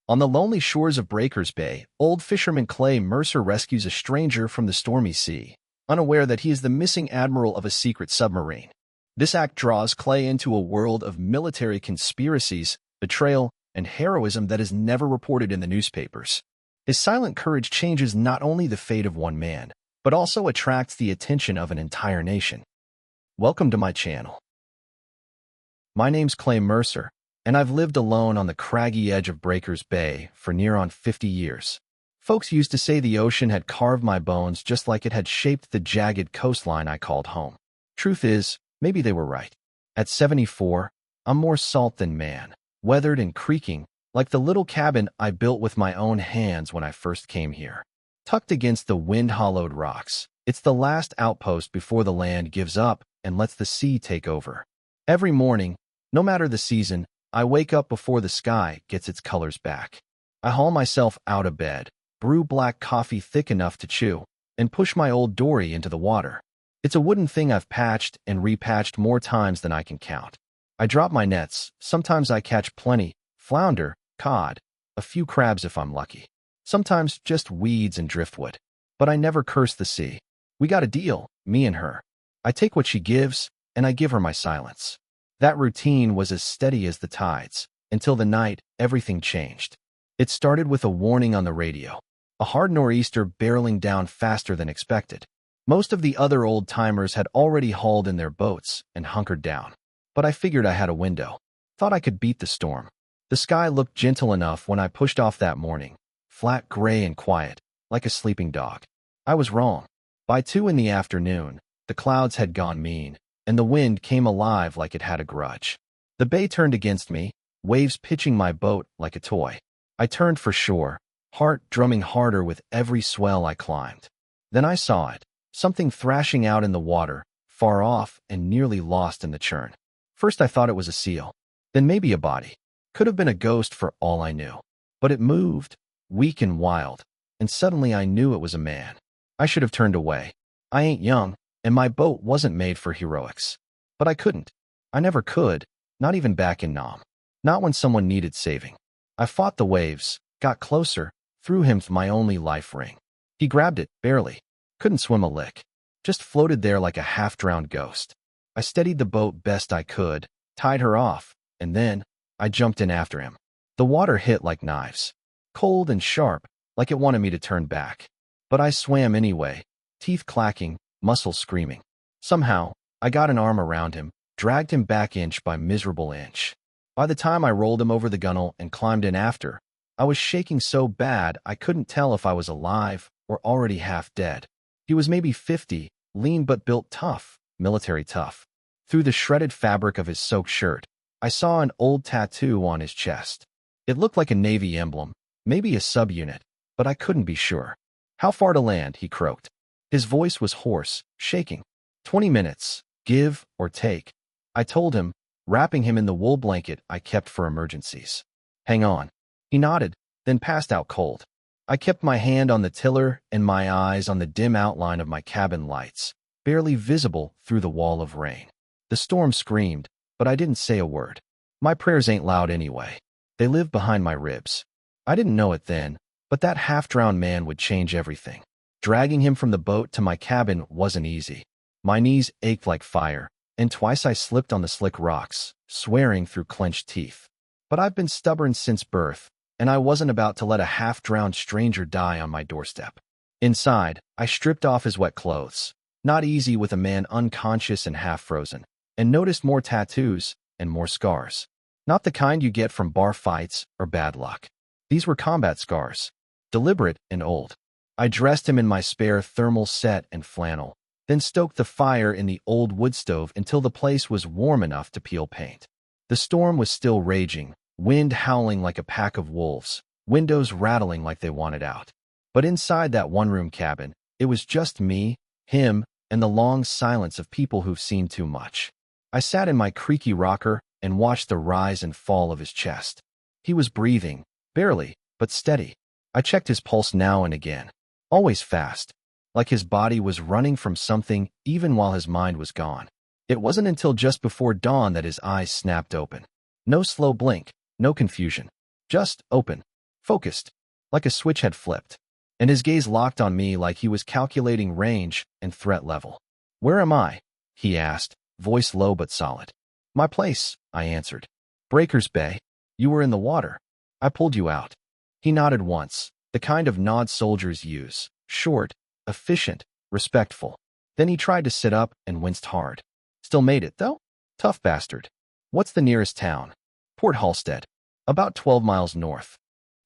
On the lonely shores of Breakers Bay, old fisherman Clay Mercer rescues a stranger from the stormy sea, unaware that he is the missing admiral of a secret submarine. This act draws Clay into a world of military conspiracies, betrayal, and heroism that is never reported in the newspapers. His silent courage changes not only the fate of one man, but also attracts the attention of an entire nation. Welcome to my channel. My name's Clay Mercer, and I've lived alone on the craggy edge of Breakers Bay for near on 50 years. Folks used to say the ocean had carved my bones just like it had shaped the jagged coastline I called home. Truth is, maybe they were right. At 74, I'm more salt than man, weathered and creaking, like the little cabin I built with my own hands when I first came here. Tucked against the wind-hollowed rocks, it's the last outpost before the land gives up and lets the sea take over. Every morning, no matter the season, I wake up before the sky gets its colors back. I haul myself out of bed, brew black coffee thick enough to chew, and push my old dory into the water. It's a wooden thing I've patched and repatched more times than I can count. I drop my nets. Sometimes I catch plenty, flounder, cod, a few crabs if I'm lucky. Sometimes just weeds and driftwood. But I never curse the sea. We got a deal, me and her. I take what she gives, and I give her my silence. That routine was as steady as the tides, until the night everything changed. It started with a warning on the radio. A hard nor'easter barreling down faster than expected. Most of the other old-timers had already hauled in their boats and hunkered down. But I figured I had a window. Thought I could beat the storm. The sky looked gentle enough when I pushed off that morning. Flat gray and quiet, like a sleeping dog. I was wrong. By 2 in the afternoon, the clouds had gone mean, and the wind came alive like it had a grudge. The bay turned against me, waves pitching my boat like a toy. I turned for shore, heart drumming harder with every swell I climbed. Then I saw it, something thrashing out in the water, far off and nearly lost in the churn. First I thought it was a seal, then maybe a body. Could have been a ghost for all I knew. But it moved, weak and wild, and suddenly I knew it was a man. I should have turned away. I ain't young, and my boat wasn't made for heroics. But I couldn't. I never could, not even back in Nam. Not when someone needed saving. I fought the waves, got closer, threw him my only life ring. He grabbed it, barely. Couldn't swim a lick. Just floated there like a half-drowned ghost. I steadied the boat best I could, tied her off, and then I jumped in after him. The water hit like knives. Cold and sharp, like it wanted me to turn back. But I swam anyway, teeth clacking, muscles screaming. Somehow, I got an arm around him, dragged him back inch by miserable inch. By the time I rolled him over the gunwale and climbed in after, I was shaking so bad I couldn't tell if I was alive or already half dead. He was maybe 50, lean but built tough, military tough. Through the shredded fabric of his soaked shirt, I saw an old tattoo on his chest. It looked like a Navy emblem, maybe a subunit, but I couldn't be sure. "How far to land?" he croaked. His voice was hoarse, shaking. 20 minutes, give or take. I told him, wrapping him in the wool blanket I kept for emergencies. "Hang on." He nodded, then passed out cold. I kept my hand on the tiller and my eyes on the dim outline of my cabin lights, barely visible through the wall of rain. The storm screamed, but I didn't say a word. My prayers ain't loud anyway. They live behind my ribs. I didn't know it then, but that half-drowned man would change everything. Dragging him from the boat to my cabin wasn't easy. My knees ached like fire, and twice I slipped on the slick rocks, swearing through clenched teeth. But I've been stubborn since birth, and I wasn't about to let a half-drowned stranger die on my doorstep. Inside, I stripped off his wet clothes. Not easy with a man unconscious and half-frozen, and noticed more tattoos and more scars. Not the kind you get from bar fights or bad luck. These were combat scars, deliberate and old. I dressed him in my spare thermal set and flannel, then stoked the fire in the old wood stove until the place was warm enough to peel paint. The storm was still raging, wind howling like a pack of wolves, windows rattling like they wanted out. But inside that one-room cabin, it was just me, him, and the long silence of people who've seen too much. I sat in my creaky rocker and watched the rise and fall of his chest. He was breathing, barely, but steady. I checked his pulse now and again. Always fast, like his body was running from something even while his mind was gone. It wasn't until just before dawn that his eyes snapped open. No slow blink, no confusion. Just open. focused, like a switch had flipped, and his gaze locked on me like he was calculating range and threat level. "Where am I?" he asked, voice low but solid. "My place," I answered. "Breakers Bay. You were in the water. I pulled you out." He nodded once, the kind of nod soldiers use, short, efficient, respectful. Then he tried to sit up and winced hard. "Still made it, though? Tough bastard. What's the nearest town?" "Port Halstead. About 12 miles north.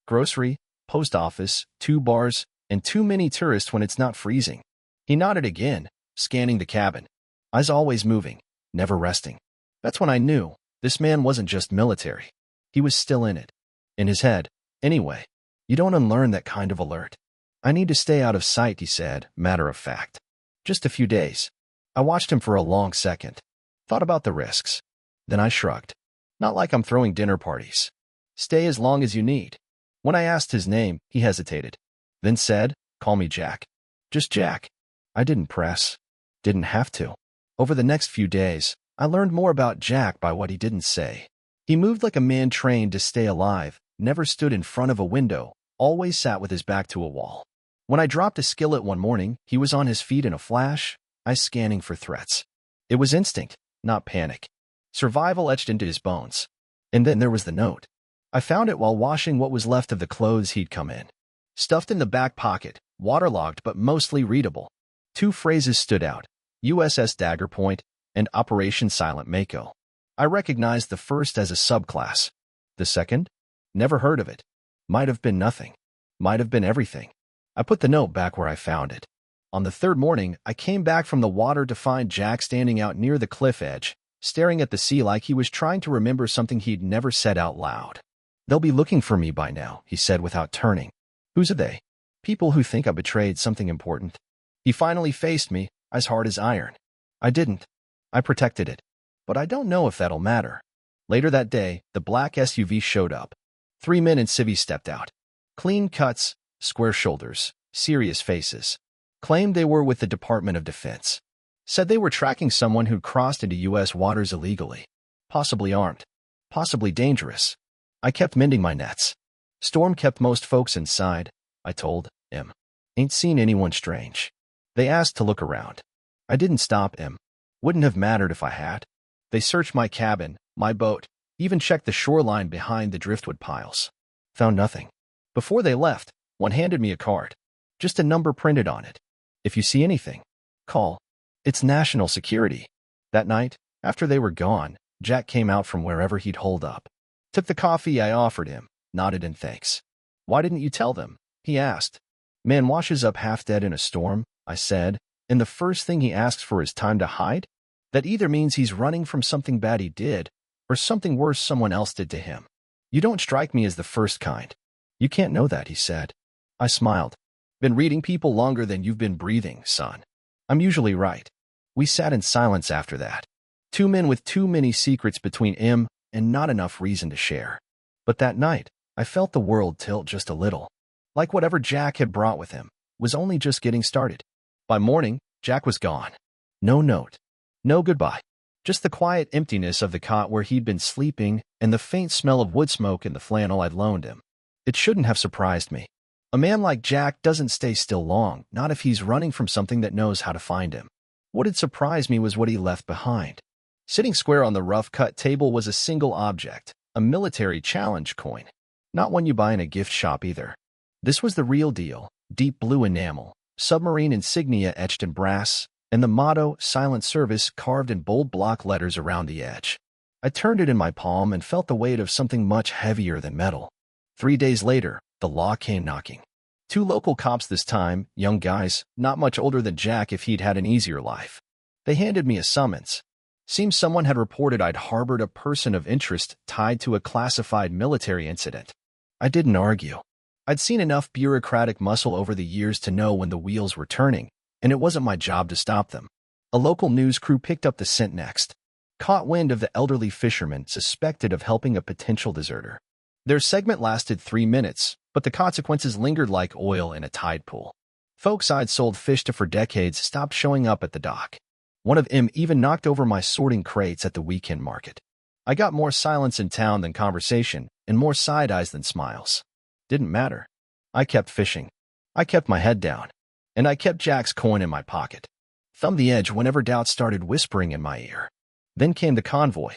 Grocery, post office, 2 bars, and too many tourists when it's not freezing." He nodded again, scanning the cabin. Eyes always moving, never resting. That's when I knew this man wasn't just military. He was still in it. In his head, anyway. You don't unlearn that kind of alert. "I need to stay out of sight," he said, matter of fact. "Just a few days." I watched him for a long second. Thought about the risks. Then I shrugged. "Not like I'm throwing dinner parties. Stay as long as you need." When I asked his name, he hesitated. Then said, "Call me Jack." Just Jack. I didn't press. Didn't have to. Over the next few days, I learned more about Jack by what he didn't say. He moved like a man trained to stay alive, never stood in front of a window, always sat with his back to a wall. When I dropped a skillet one morning, he was on his feet in a flash, eyes scanning for threats. It was instinct, not panic. Survival etched into his bones. And then there was the note. I found it while washing what was left of the clothes he'd come in. Stuffed in the back pocket, waterlogged but mostly readable. 2 phrases stood out: USS Dagger Point and Operation Silent Mako. I recognized the first as a subclass. The second? Never heard of it. Might have been nothing. Might have been everything. I put the note back where I found it. On the 3rd morning, I came back from the water to find Jack standing out near the cliff edge, staring at the sea like he was trying to remember something he'd never said out loud. "They'll be looking for me by now," he said without turning. "Who's are they?" "People who think I betrayed something important." He finally faced me, as hard as iron. "I didn't. I protected it. But I don't know if that'll matter." Later that day, the black SUV showed up. 3 men in civvy stepped out. Clean cuts, square shoulders, serious faces. Claimed they were with the Department of Defense. Said they were tracking someone who'd crossed into U.S. waters illegally. Possibly armed. Possibly dangerous. I kept mending my nets. "Storm kept most folks inside," I told him. "Ain't seen anyone strange." They asked to look around. I didn't stop him. Wouldn't have mattered if I had. They searched my cabin, my boat, even checked the shoreline behind the driftwood piles. Found nothing. Before they left, one handed me a card. Just a number printed on it. "If you see anything, call. It's national security." That night, after they were gone, Jack came out from wherever he'd holed up. Took the coffee I offered him, nodded in thanks. "Why didn't you tell them?" he asked. "Man washes up half dead in a storm," I said, "and the first thing he asks for is time to hide? That either means he's running from something bad he did, or something worse someone else did to him. You don't strike me as the first kind." "You can't know that," he said. I smiled. "Been reading people longer than you've been breathing, son. I'm usually right." We sat in silence after that. 2 men with too many secrets between him and not enough reason to share. But that night, I felt the world tilt just a little. Like whatever Jack had brought with him was only just getting started. By morning, Jack was gone. No note. No goodbye. Just the quiet emptiness of the cot where he'd been sleeping and the faint smell of wood smoke in the flannel I'd loaned him. It shouldn't have surprised me. A man like Jack doesn't stay still long, not if he's running from something that knows how to find him. What had surprised me was what he left behind. Sitting square on the rough-cut table was a single object, a military challenge coin. Not one you buy in a gift shop either. This was the real deal, deep blue enamel, submarine insignia etched in brass, and the motto, Silent Service, carved in bold block letters around the edge. I turned it in my palm and felt the weight of something much heavier than metal. 3 days later, the law came knocking. 2 local cops this time, young guys, not much older than Jack if he'd had an easier life. They handed me a summons. Seems someone had reported I'd harbored a person of interest tied to a classified military incident. I didn't argue. I'd seen enough bureaucratic muscle over the years to know when the wheels were turning, and it wasn't my job to stop them. A local news crew picked up the scent next. Caught wind of the elderly fisherman suspected of helping a potential deserter. Their segment lasted 3 minutes, but the consequences lingered like oil in a tide pool. Folks I'd sold fish to for decades stopped showing up at the dock. One of them even knocked over my sorting crates at the weekend market. I got more silence in town than conversation, and more side eyes than smiles. Didn't matter. I kept fishing. I kept my head down. And I kept Jack's coin in my pocket. Thumbed the edge whenever doubt started whispering in my ear. Then came the convoy.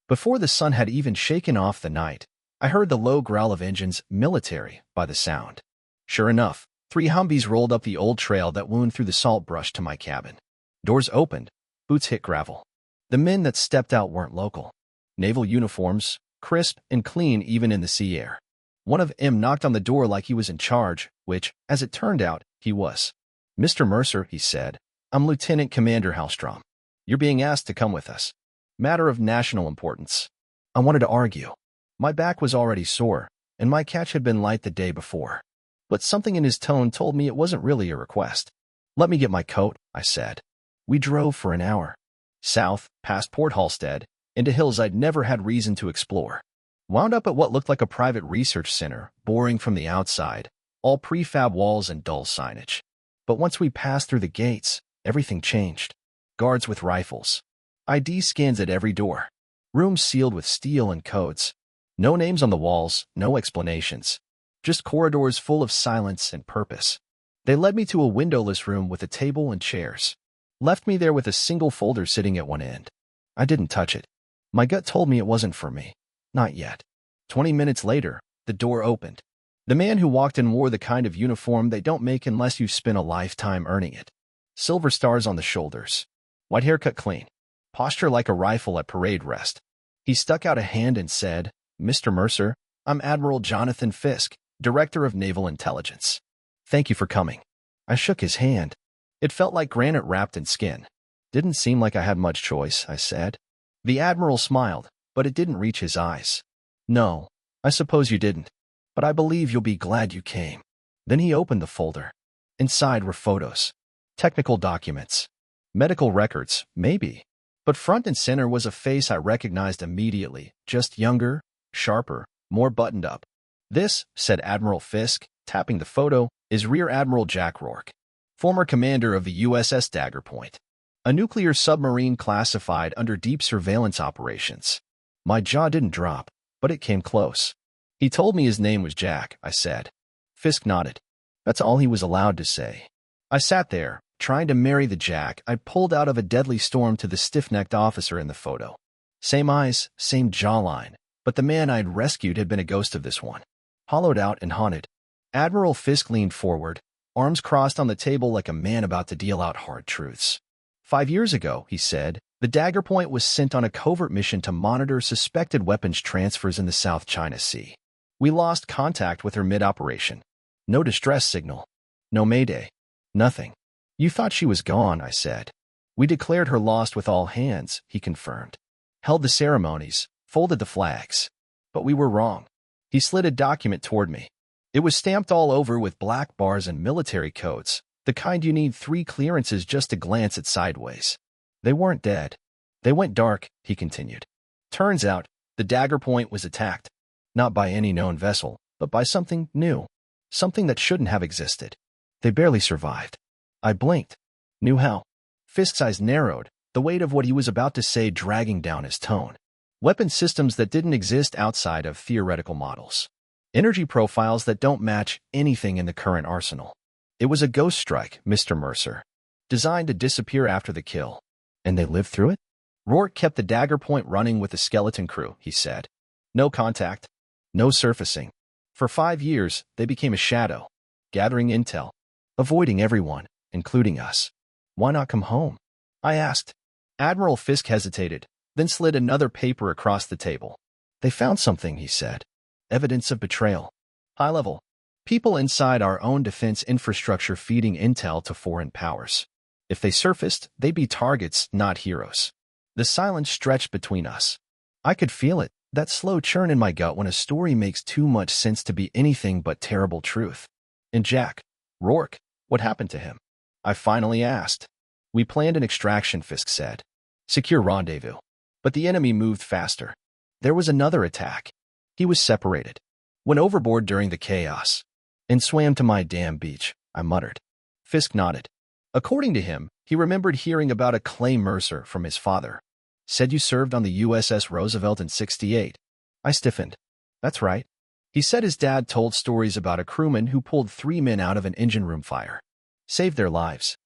Before the sun had even shaken off the night, I heard the low growl of engines, military, by the sound. Sure enough, 3 Humvees rolled up the old trail that wound through the salt brush to my cabin. Doors opened. Boots hit gravel. The men that stepped out weren't local. Naval uniforms, crisp and clean even in the sea air. One of them knocked on the door like he was in charge, which, as it turned out, he was. "Mr. Mercer," he said, "I'm Lieutenant Commander Hallstrom. You're being asked to come with us. Matter of national importance." I wanted to argue. My back was already sore, and my catch had been light the day before. But something in his tone told me it wasn't really a request. "Let me get my coat," I said. We drove for an hour. South, past Port Halstead, into hills I'd never had reason to explore. Wound up at what looked like a private research center, boring from the outside, all prefab walls and dull signage. But once we passed through the gates, everything changed. Guards with rifles. ID scans at every door. Rooms sealed with steel and codes. No names on the walls, no explanations. Just corridors full of silence and purpose. They led me to a windowless room with a table and chairs. Left me there with a single folder sitting at one end. I didn't touch it. My gut told me it wasn't for me. Not yet. 20 minutes later, the door opened. The man who walked in wore the kind of uniform they don't make unless you've spent a lifetime earning it. Silver stars on the shoulders. White hair cut clean. Posture like a rifle at parade rest. He stuck out a hand and said, "Mr. Mercer, I'm Admiral Jonathan Fisk, Director of Naval Intelligence. Thank you for coming." I shook his hand. It felt like granite wrapped in skin. "Didn't seem like I had much choice," I said. The Admiral smiled, but it didn't reach his eyes. "No, I suppose you didn't. But I believe you'll be glad you came." Then he opened the folder. Inside were photos. Technical documents. Medical records, maybe. But front and center was a face I recognized immediately, just younger, sharper, more buttoned up. "This," said Admiral Fisk, tapping the photo, "is Rear Admiral Jack Rourke, former commander of the USS Dagger Point, a nuclear submarine classified under deep surveillance operations." My jaw didn't drop, but it came close. "He told me his name was Jack," I said. Fisk nodded. That's all he was allowed to say. I sat there, trying to marry the Jack I'd pulled out of a deadly storm to the stiff-necked officer in the photo. Same eyes, same jawline, but the man I'd rescued had been a ghost of this one. Hollowed out and haunted. Admiral Fisk leaned forward, arms crossed on the table like a man about to deal out hard truths. 5 years ago, he said, the Dagger Point was sent on a covert mission to monitor suspected weapons transfers in the South China Sea. We lost contact with her mid-operation. No distress signal. No mayday. Nothing. You thought she was gone, I said. We declared her lost with all hands, he confirmed. Held the ceremonies, folded the flags. But we were wrong. He slid a document toward me. It was stamped all over with black bars and military codes, the kind you need 3 clearances just to glance at sideways. They weren't dead. They went dark, he continued. Turns out, the Dagger Point was attacked. Not by any known vessel, but by something new. Something that shouldn't have existed. They barely survived. I blinked. Knew how. Fisk's eyes narrowed, the weight of what he was about to say dragging down his tone. Weapon systems that didn't exist outside of theoretical models. Energy profiles that don't match anything in the current arsenal. It was a ghost strike, Mr. Mercer. Designed to disappear after the kill. And they lived through it? Rourke kept the Dagger Point running with the skeleton crew, he said. No contact. No surfacing. For 5 years, they became a shadow. Gathering intel. Avoiding everyone, including us. Why not come home? I asked. Admiral Fisk hesitated, then slid another paper across the table. They found something, he said. Evidence of betrayal. High level. People inside our own defense infrastructure feeding intel to foreign powers. If they surfaced, they'd be targets, not heroes. The silence stretched between us. I could feel it, that slow churn in my gut when a story makes too much sense to be anything but terrible truth. And Jack, Rourke, what happened to him? I finally asked. We planned an extraction, Fisk said. Secure rendezvous. But the enemy moved faster. There was another attack. He was separated. Went overboard during the chaos. And swam to my damn beach, I muttered. Fisk nodded. According to him, he remembered hearing about a Clay Mercer from his father. Said you served on the USS Roosevelt in '68. I stiffened. That's right. He said his dad told stories about a crewman who pulled 3 men out of an engine room fire, saved their lives,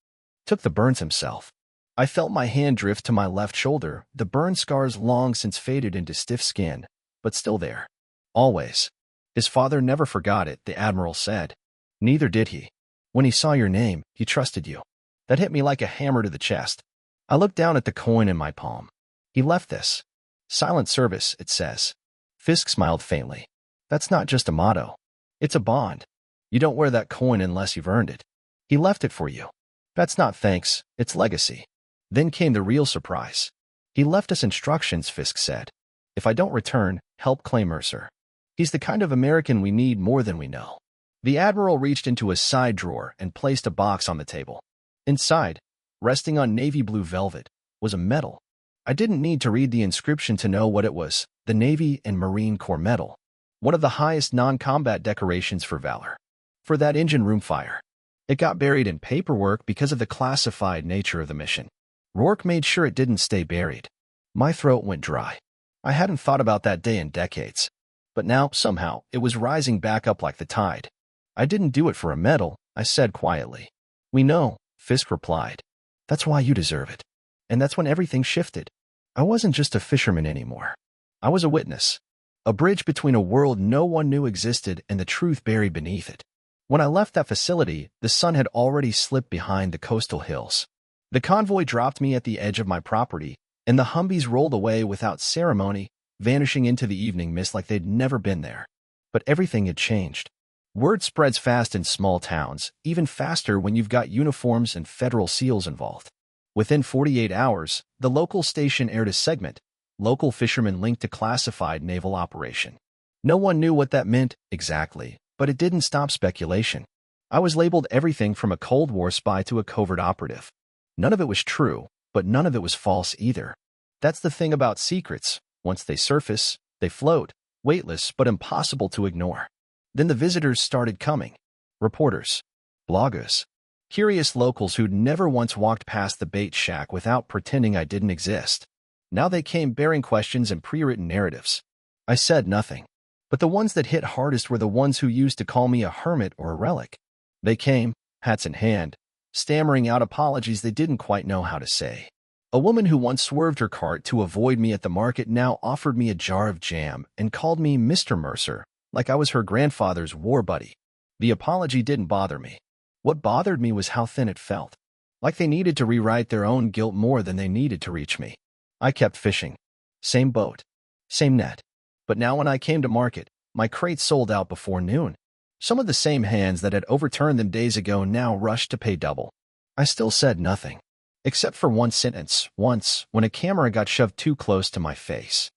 took the burns himself. I felt my hand drift to my left shoulder, the burn scars long since faded into stiff skin, but still there. Always. His father never forgot it, the admiral said. Neither did he. When he saw your name, he trusted you. That hit me like a hammer to the chest. I looked down at the coin in my palm. He left this. Silent service, it says. Fisk smiled faintly. That's not just a motto. It's a bond. You don't wear that coin unless you've earned it. He left it for you. That's not thanks, it's legacy. Then came the real surprise. He left us instructions, Fisk said. If I don't return, help Clay Mercer. He's the kind of American we need more than we know. The admiral reached into a side drawer and placed a box on the table. Inside, resting on navy blue velvet, was a medal. I didn't need to read the inscription to know what it was, the Navy and Marine Corps Medal, one of the highest non-combat decorations for valor. For that engine room fire. It got buried in paperwork because of the classified nature of the mission. Rourke made sure it didn't stay buried. My throat went dry. I hadn't thought about that day in decades. But now, somehow, it was rising back up like the tide. I didn't do it for a medal, I said quietly. We know, Fisk replied. That's why you deserve it. And that's when everything shifted. I wasn't just a fisherman anymore. I was a witness. A bridge between a world no one knew existed and the truth buried beneath it. When I left that facility, the sun had already slipped behind the coastal hills. The convoy dropped me at the edge of my property, and the Humvees rolled away without ceremony, vanishing into the evening mist like they'd never been there. But everything had changed. Word spreads fast in small towns, even faster when you've got uniforms and federal SEALs involved. Within 48 hours, the local station aired a segment, Local Fisherman linked to classified naval operation. No one knew what that meant exactly, but it didn't stop speculation. I was labeled everything from a Cold War spy to a covert operative. None of it was true, but none of it was false either. That's the thing about secrets. Once they surface, they float, weightless but impossible to ignore. Then the visitors started coming. Reporters. Bloggers. Curious locals who'd never once walked past the bait shack without pretending I didn't exist. Now they came bearing questions and pre-written narratives. I said nothing. But the ones that hit hardest were the ones who used to call me a hermit or a relic. They came, hats in hand, stammering out apologies they didn't quite know how to say. A woman who once swerved her cart to avoid me at the market now offered me a jar of jam and called me Mr. Mercer, like I was her grandfather's war buddy. The apology didn't bother me. What bothered me was how thin it felt. Like they needed to rewrite their own guilt more than they needed to reach me. I kept fishing. Same boat. Same net. But now when I came to market, my crates sold out before noon. Some of the same hands that had overturned them days ago now rushed to pay double. I still said nothing. Except for one sentence, once, when a camera got shoved too close to my face.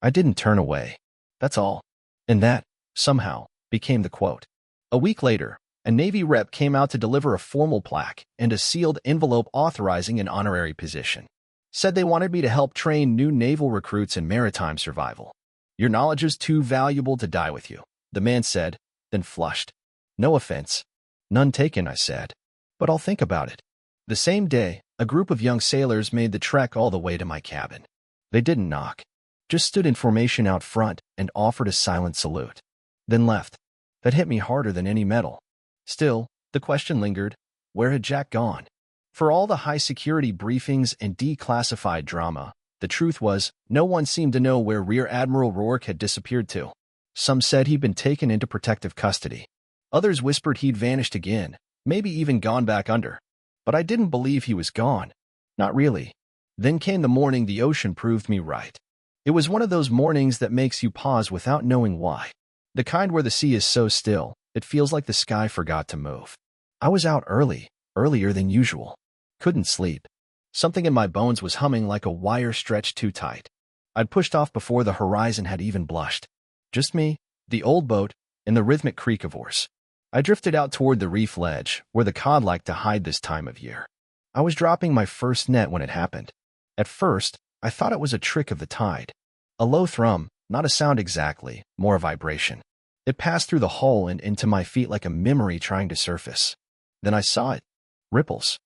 I didn't turn away. That's all. And that, somehow, became the quote. A week later, a Navy rep came out to deliver a formal plaque and a sealed envelope authorizing an honorary position. Said they wanted me to help train new naval recruits in maritime survival. Your knowledge is too valuable to die with you, the man said, then flushed. No offense. None taken, I said. But I'll think about it. The same day, a group of young sailors made the trek all the way to my cabin. They didn't knock. Just stood in formation out front and offered a silent salute. Then left. That hit me harder than any medal. Still, the question lingered, where had Jack gone? For all the high-security briefings and declassified drama, the truth was, no one seemed to know where Rear Admiral Rourke had disappeared to. Some said he'd been taken into protective custody. Others whispered he'd vanished again, maybe even gone back under. But I didn't believe he was gone. Not really. Then came the morning the ocean proved me right. It was one of those mornings that makes you pause without knowing why. The kind where the sea is so still, it feels like the sky forgot to move. I was out early, earlier than usual. Couldn't sleep. Something in my bones was humming like a wire stretched too tight. I'd pushed off before the horizon had even blushed. Just me, the old boat, and the rhythmic creak of oars. I drifted out toward the reef ledge, where the cod like to hide this time of year. I was dropping my first net when it happened. At first, I thought it was a trick of the tide. A low thrum, not a sound exactly, more a vibration. It passed through the hull and into my feet like a memory trying to surface. Then I saw it. Ripples.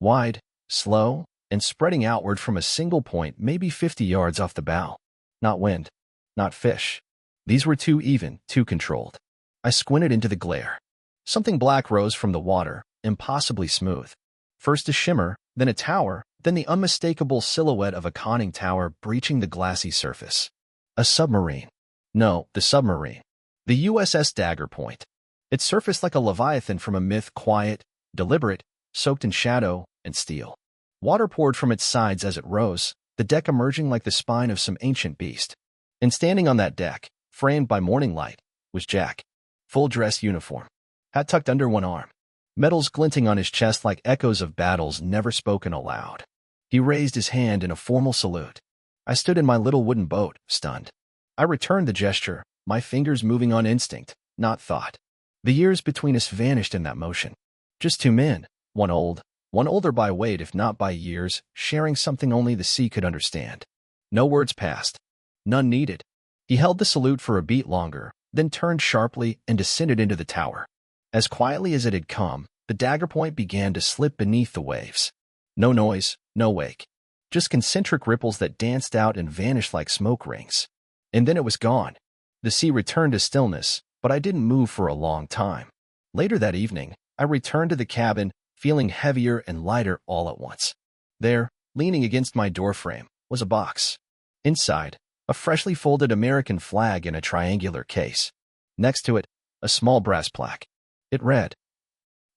Wide, slow, and spreading outward from a single point maybe 50 yards off the bow. Not wind. Not fish. These were too even, too controlled. I squinted into the glare. Something black rose from the water, impossibly smooth. First a shimmer, then a tower, then the unmistakable silhouette of a conning tower breaching the glassy surface. A submarine. No, the submarine. The USS Dagger Point. It surfaced like a leviathan from a myth, quiet, deliberate, soaked in shadow and steel. Water poured from its sides as it rose, the deck emerging like the spine of some ancient beast. And standing on that deck, framed by morning light, was Jack. Full dress uniform. Hat tucked under one arm. Medals glinting on his chest like echoes of battles never spoken aloud. He raised his hand in a formal salute. I stood in my little wooden boat, stunned. I returned the gesture, my fingers moving on instinct, not thought. The years between us vanished in that motion. Just two men, one older by weight if not by years, sharing something only the sea could understand. No words passed. None needed. He held the salute for a beat longer, then turned sharply and descended into the tower. As quietly as it had come, the dagger point began to slip beneath the waves. No noise, no wake. Just concentric ripples that danced out and vanished like smoke rings. And then it was gone. The sea returned to stillness, but I didn't move for a long time. Later that evening, I returned to the cabin, feeling heavier and lighter all at once. There, leaning against my doorframe, was a box. Inside, a freshly folded American flag in a triangular case. Next to it, a small brass plaque. It read,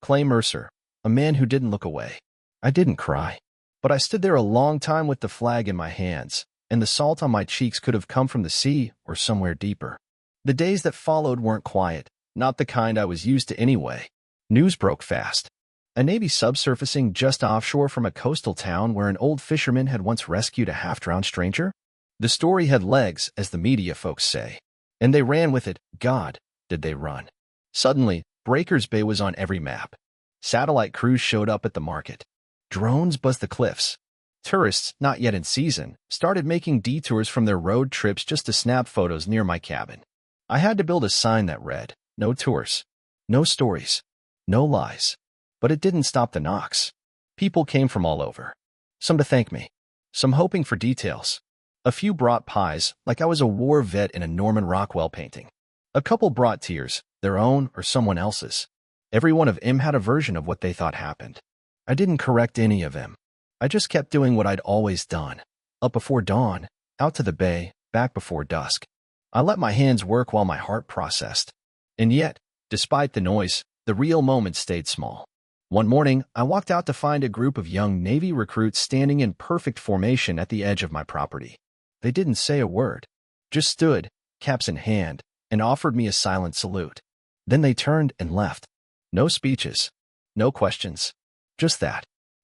Clay Mercer, a man who didn't look away. I didn't cry, but I stood there a long time with the flag in my hands, and the salt on my cheeks could have come from the sea or somewhere deeper. The days that followed weren't quiet, not the kind I was used to anyway. News broke fast. A Navy subsurfacing just offshore from a coastal town where an old fisherman had once rescued a half-drowned stranger. The story had legs, as the media folks say, and they ran with it. God, did they run. Suddenly, Breakers Bay was on every map. Satellite crews showed up at the market. Drones buzzed the cliffs. Tourists, not yet in season, started making detours from their road trips just to snap photos near my cabin. I had to build a sign that read, no tours, no stories, no lies. But it didn't stop the knocks. People came from all over. Some to thank me, some hoping for details. A few brought pies, like I was a war vet in a Norman Rockwell painting. A couple brought tears, their own or someone else's. Every one of them had a version of what they thought happened. I didn't correct any of them. I just kept doing what I'd always done. Up before dawn, out to the bay, back before dusk. I let my hands work while my heart processed. And yet, despite the noise, the real moment stayed small. One morning, I walked out to find a group of young Navy recruits standing in perfect formation at the edge of my property. They didn't say a word, just stood, caps in hand, and offered me a silent salute. Then they turned and left. No speeches, no questions, just that.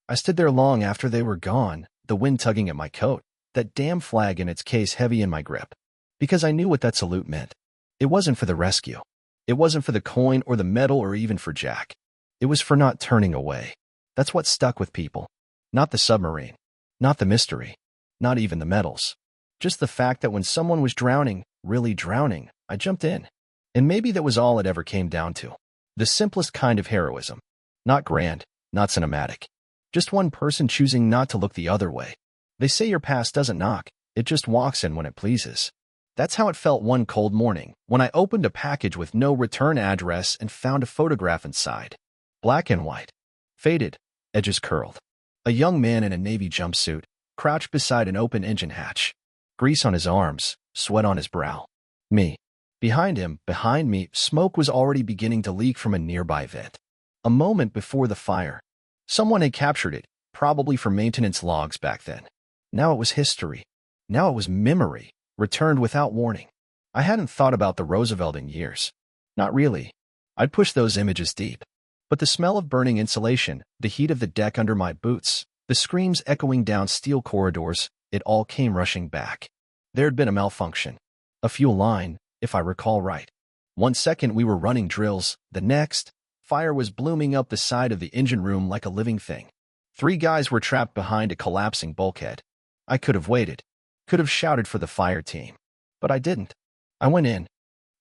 I stood there long after they were gone, the wind tugging at my coat, that damn flag in its case heavy in my grip. Because I knew what that salute meant. It wasn't for the rescue. It wasn't for the coin or the medal or even for Jack. It was for not turning away. That's what stuck with people. Not the submarine. Not the mystery. Not even the medals. Just the fact that when someone was drowning, really drowning, I jumped in. And maybe that was all it ever came down to. The simplest kind of heroism. Not grand, not cinematic. Just one person choosing not to look the other way. They say your past doesn't knock, it just walks in when it pleases. That's how it felt one cold morning, when I opened a package with no return address and found a photograph inside. Black and white. Faded, edges curled. A young man in a Navy jumpsuit, crouched beside an open engine hatch. Grease on his arms, sweat on his brow. Me. Behind him, behind me, smoke was already beginning to leak from a nearby vent. A moment before the fire. Someone had captured it, probably for maintenance logs back then. Now it was history. Now it was memory, returned without warning. I hadn't thought about the Roosevelt in years. Not really. I'd pushed those images deep. But the smell of burning insulation, the heat of the deck under my boots, the screams echoing down steel corridors, it all came rushing back. There had been a malfunction. A fuel line, if I recall right. 1 second we were running drills, the next, fire was blooming up the side of the engine room like a living thing. 3 guys were trapped behind a collapsing bulkhead. I could have waited, could have shouted for the fire team. But I didn't. I went in.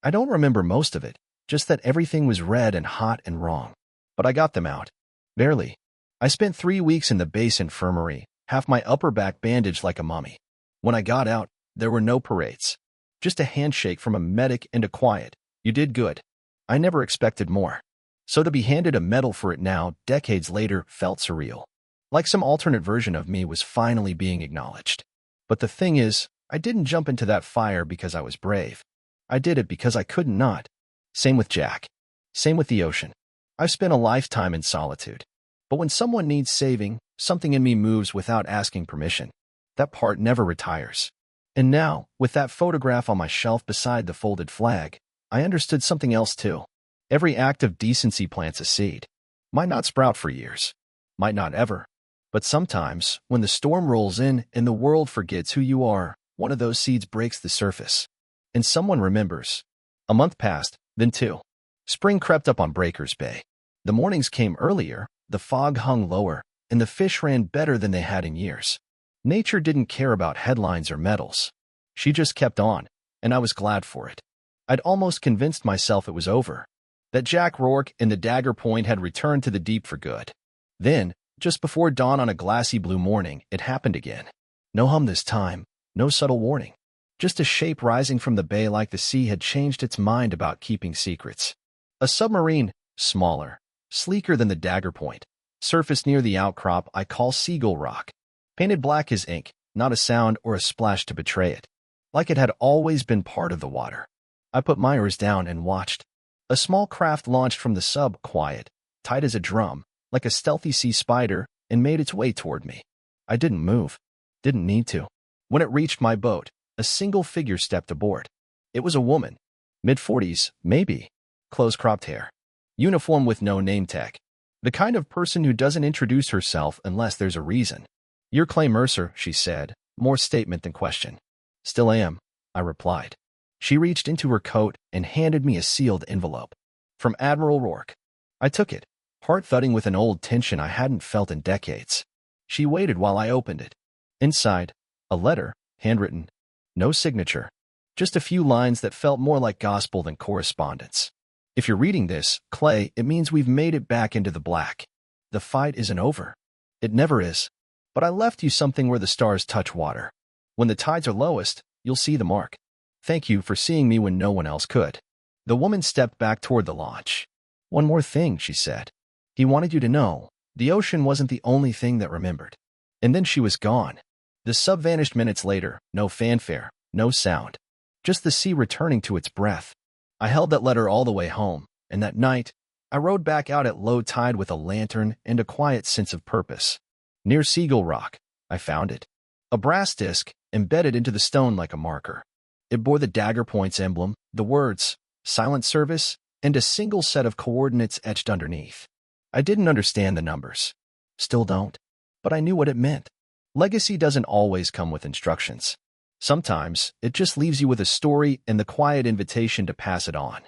I don't remember most of it, just that everything was red and hot and wrong. But I got them out. Barely. I spent 3 weeks in the base infirmary, half my upper back bandaged like a mummy. When I got out, there were no parades. Just a handshake from a medic and a quiet, "You did good." I never expected more. So to be handed a medal for it now, decades later, felt surreal. Like some alternate version of me was finally being acknowledged. But the thing is, I didn't jump into that fire because I was brave. I did it because I couldn't not. Same with Jack. Same with the ocean. I've spent a lifetime in solitude. But when someone needs saving, something in me moves without asking permission. That part never retires. And now, with that photograph on my shelf beside the folded flag, I understood something else too. Every act of decency plants a seed. Might not sprout for years. Might not ever. But sometimes, when the storm rolls in and the world forgets who you are, one of those seeds breaks the surface. And someone remembers. A month passed, then two. Spring crept up on Breakers Bay. The mornings came earlier, the fog hung lower, and the fish ran better than they had in years. Nature didn't care about headlines or medals. She just kept on, and I was glad for it. I'd almost convinced myself it was over, that Jack Rourke and the dagger point had returned to the deep for good. Then, just before dawn on a glassy blue morning, it happened again. No hum this time, no subtle warning. Just a shape rising from the bay like the sea had changed its mind about keeping secrets. A submarine, smaller, sleeker than the dagger point, surfaced near the outcrop I call Seagull Rock. Painted black as ink, not a sound or a splash to betray it. Like it had always been part of the water. I put my oars down and watched. A small craft launched from the sub, quiet, tight as a drum, like a stealthy sea spider, and made its way toward me. I didn't move. Didn't need to. When it reached my boat, a single figure stepped aboard. It was a woman. Mid-40s, maybe. Close-cropped hair. Uniform with no name tag. The kind of person who doesn't introduce herself unless there's a reason. "You're Clay Mercer," she said, more statement than question. "Still am," I replied. She reached into her coat and handed me a sealed envelope. From Admiral Rourke. I took it, heart thudding with an old tension I hadn't felt in decades. She waited while I opened it. Inside, a letter, handwritten. No signature. Just a few lines that felt more like gospel than correspondence. "If you're reading this, Clay, it means we've made it back into the black. The fight isn't over. It never is. But I left you something where the stars touch water. When the tides are lowest, you'll see the mark. Thank you for seeing me when no one else could." The woman stepped back toward the launch. "One more thing," she said. "He wanted you to know, the ocean wasn't the only thing that remembered." And then she was gone. The sub vanished minutes later, no fanfare, no sound. Just the sea returning to its breath. I held that letter all the way home, and that night, I rowed back out at low tide with a lantern and a quiet sense of purpose. Near Seagull Rock, I found it. A brass disc, embedded into the stone like a marker. It bore the dagger point's emblem, the words, "Silent Service," and a single set of coordinates etched underneath. I didn't understand the numbers. Still don't. But I knew what it meant. Legacy doesn't always come with instructions. Sometimes, it just leaves you with a story and the quiet invitation to pass it on.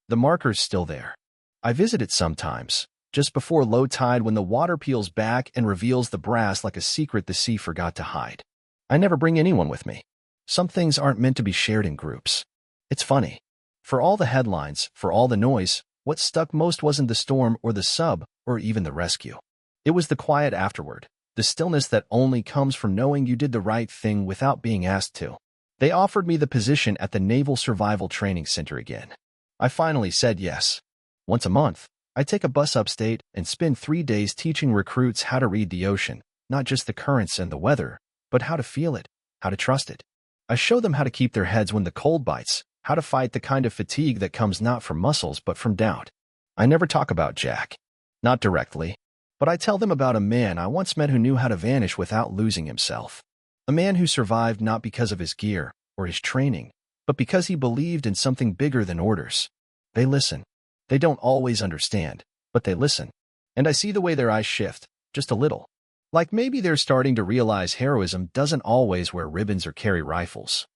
The marker's still there. I visit it sometimes, just before low tide when the water peels back and reveals the brass like a secret the sea forgot to hide. I never bring anyone with me. Some things aren't meant to be shared in groups. It's funny. For all the headlines, for all the noise, what stuck most wasn't the storm or the sub or even the rescue. It was the quiet afterward, the stillness that only comes from knowing you did the right thing without being asked to. They offered me the position at the Naval Survival Training Center again. I finally said yes. Once a month, I take a bus upstate and spend 3 days teaching recruits how to read the ocean, not just the currents and the weather, but how to feel it, how to trust it. I show them how to keep their heads when the cold bites, how to fight the kind of fatigue that comes not from muscles but from doubt. I never talk about Jack. Not directly. But I tell them about a man I once met who knew how to vanish without losing himself. A man who survived not because of his gear or his training, but because he believed in something bigger than orders. They listen. They don't always understand, but they listen. And I see the way their eyes shift, just a little. Like maybe they're starting to realize heroism doesn't always wear ribbons or carry rifles.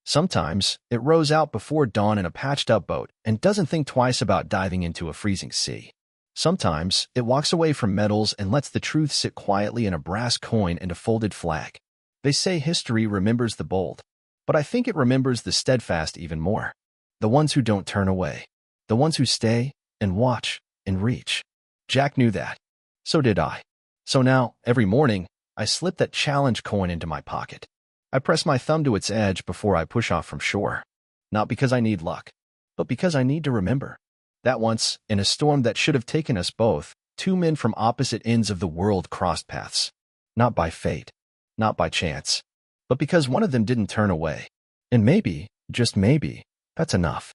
Sometimes, it rows out before dawn in a patched-up boat and doesn't think twice about diving into a freezing sea. Sometimes, it walks away from medals and lets the truth sit quietly in a brass coin and a folded flag. They say history remembers the bold, but I think it remembers the steadfast even more. The ones who don't turn away. The ones who stay and watch and reach. Jack knew that. So did I. So now, every morning, I slip that challenge coin into my pocket. I press my thumb to its edge before I push off from shore. Not because I need luck, but because I need to remember that once, in a storm that should have taken us both, two men from opposite ends of the world crossed paths. Not by fate, not by chance, but because one of them didn't turn away. And maybe, just maybe, that's enough.